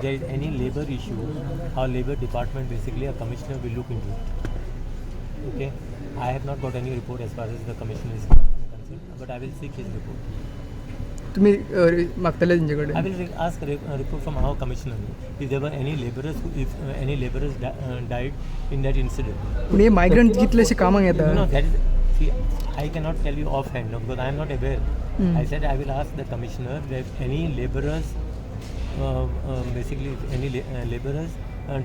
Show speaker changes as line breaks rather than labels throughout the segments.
there is any labor issue, our labor department basically, a commissioner will look into it. Okay, I have not got any report as far as the commissioner is concerned, but I will seek his report.
तुम्ही मागतले त्यांच्याकडे.
I will ask a report from our commissioner if there were any laborers, if any laborers died in that incident.
पण हे migrant कितलेशे कामाक येता.
No, that is, see, I cannot tell you offhand, no, because I am not aware. I said I will ask the commissioner if any laborers, basically if any laborers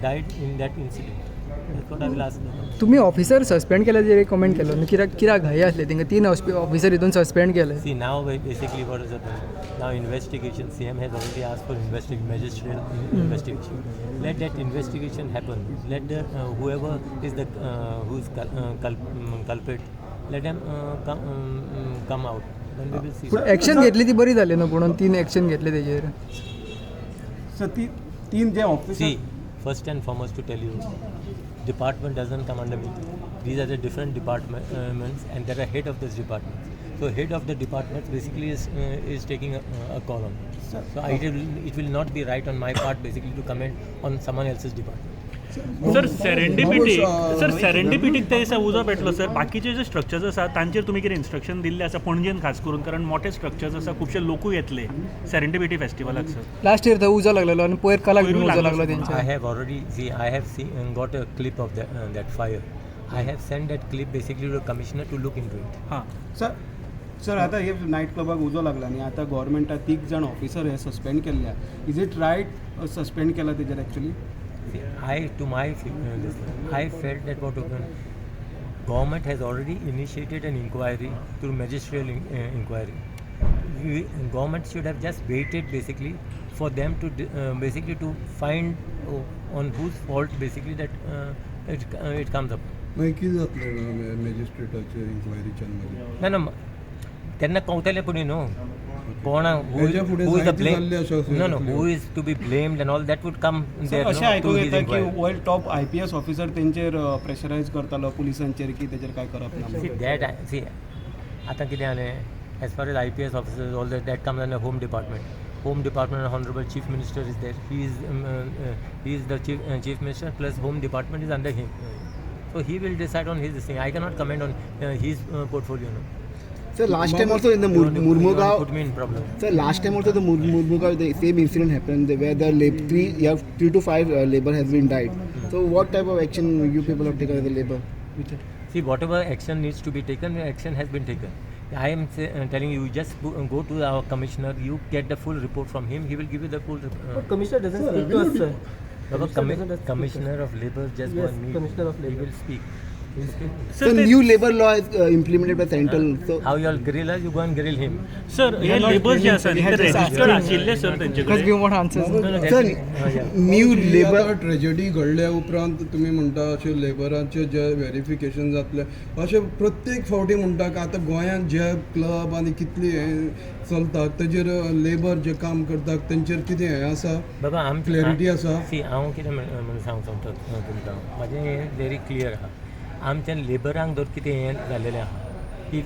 died in that incident. That's what I will ask them.
तुम्ही officer suspend केला जे comment केलो न्हू, कित्याक घाई आसले तेंका 3 officer हितून suspend केले.
See, now basically what is happening? Now investigation, CM has already asked for magistrate investigation. Let that investigation happen. Let the whoever is the who's culprit, let them come out. Then we will see.
पण action घेतली ती बरी झाली न्हू, म्हणून 3 action घेतले तेजेर.
Sir तीन जे officer.
See, first and foremost to tell you, department doesn't come under me. These are the different departments and there are head of this department. So head of the department basically is taking a call on it. So it will not be right on my part basically to comment on someone else's department.
Sir सेरेंडिपिटीक ते दिसा उजो पेटलो sir. बाकीचे जे structures आसा तांचेर तुमी कितें instruction दिल्ले आसा पणजेन खास करून, कारण मोठे स्ट्रक्चर्स आसा, खुबशे लोकूय येतले सेरेंडिपिटी फेस्टिवलाक सर.
लास्ट इयर थंय उजो लागलेलो आनी पयर कलाक बीन उजो लागलो तेंच्या.
I have already got a clip of that fire. I have sent that clip basically to the commissioner to look into it.
हां
सर आता हे नाईट क्लबाक उजो लागला आणि आता गव्हर्मेंटान 3 जण ऑफिसर हे सस्पेंड केल्ल्या. इज इट रायट सस्पेंड केला तेजेर actually?
I felt that what government has already initiated an inquiry through magisterial inquiry. Government should have just waited basically for them to basically to find on whose fault basically that it comes up.
माहिती जातलें मॅजिस्ट्रेटाचे इन्क्वायरीच्यान
No, त्यांना कवतले पुढे no कोण who is the blame, who is to be blamed and all that would come there.
अशें आयकूंक येता की world top IPS officer तेंचेर प्रेशरायज करतालो पुलिसांचेर की तेजेर काय करप ना.
See, आतां कितें जालें, as far as IPS officers all that comes under Home Department. Home Department, Honorable Chief Minister is there. He is the Chief Minister plus Home Department is under him. So he will decide on his thing. I cannot comment on his portfolio. No.
Sir, last time also in the Murmugaon.
Put me in problem.
Sir, last time also the Murmugaon, the same incident happened where the 3 to 5 labor has been died. So what type of action you people have taken as the labor?
See, whatever action needs to be taken, action has been taken. I am telling you, just go to our commissioner, you get the full report from him, he will give you the full report.
But commissioner doesn't speak to us, sir.
Commissioner of Labour just
Yes,
go and meet.
Commissioner of
He
Labour.
will speak.
So new labor law is implemented by central. So
How you all grill us, you go and grill him.
Sir हे labours जे आसा न्ही ते registered आशिल्ले sir
Because
तेंचेकडे.
we want answers.
sir, new labor.
Tragedy घडल्या उपरांत तुम्ही म्हणटा अशें लेबरांचे जे व्हेरिफिकेशन जातले अशें प्रत्येक फावटी म्हणटा की आतां गोंयांत जे क्लब आनी कितली चलतात तेजेर लेबर जे काम करतात तेंचेर कितें हें आसा,
बाबा
क्लॅरिटी आसा?
सी हांव कितें म्हणून सांगता तुमकां, म्हाजें हें व्हेरी क्लियर आहा. आमच्या लेबरांक जर कितें हें जाल्लेलें आहा, if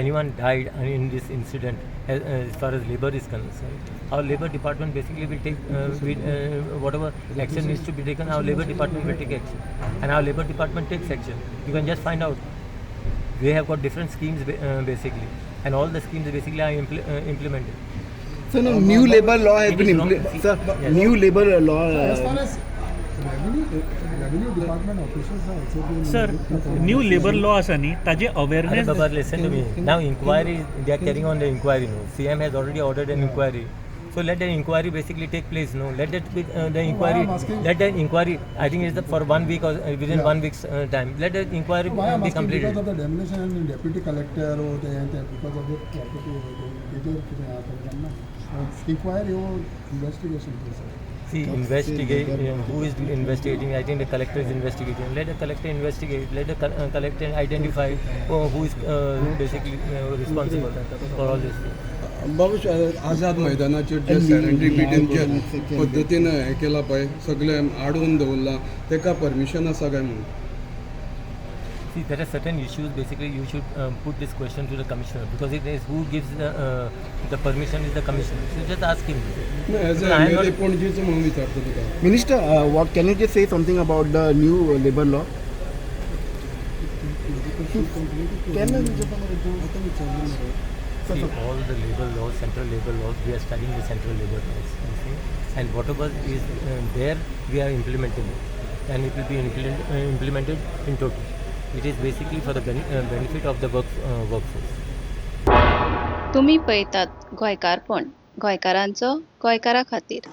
anyone died in this incident as far as labor is concerned, our labor department basically will take whatever action needs to be taken, our labor department will take action, and our labor department takes action. You can just find out. We have got different schemes basically, and all the schemes basically are implemented.
So no, new labor law has been implemented. Sir, new labor law.
Sir new labour law आसा न्ही ताजे awareness.
Baba, listen to me. Now inquiry, they are carrying on the inquiry. No, CM has already ordered an inquiry. So let the inquiry basically take place. No, let that be, the inquiry. Let the inquiry. I think it's for 1 week or within 1 week's time. Let the inquiry be completed.
Because of the demolition and deputy collector or because of the inquiry or investigation.
See, investigate. Who is investigating? I think the collector is investigating. Let the collector investigate. Let the collector identify who is basically responsible for all this.
बाबू आझाद मैदानाचेर जे सेरेंडिपिटीचे पद्दतीन हें केलां पळय, सगळें आडोवन दवरलां, तेका permission आसा काय म्हणून?
See, there are certain issues. Basically, you should put this question to the commissioner because it is who gives the permission is the commissioner. So just ask him.
As
I am
M
not-
L A पणजेचं म्हणून विचारतो तुका.
Minister, what can you just say something about the new labor law?
See, all the labor laws, central labor laws, we are studying the central labor laws. You see? And whatever is there, we are implementing it. And it will be implemented in total. It is basically for the benefit of the workforce.
तुम्ही पळयतात गोंयकारपण गोंयकारांचो गोंयकारा खातीर.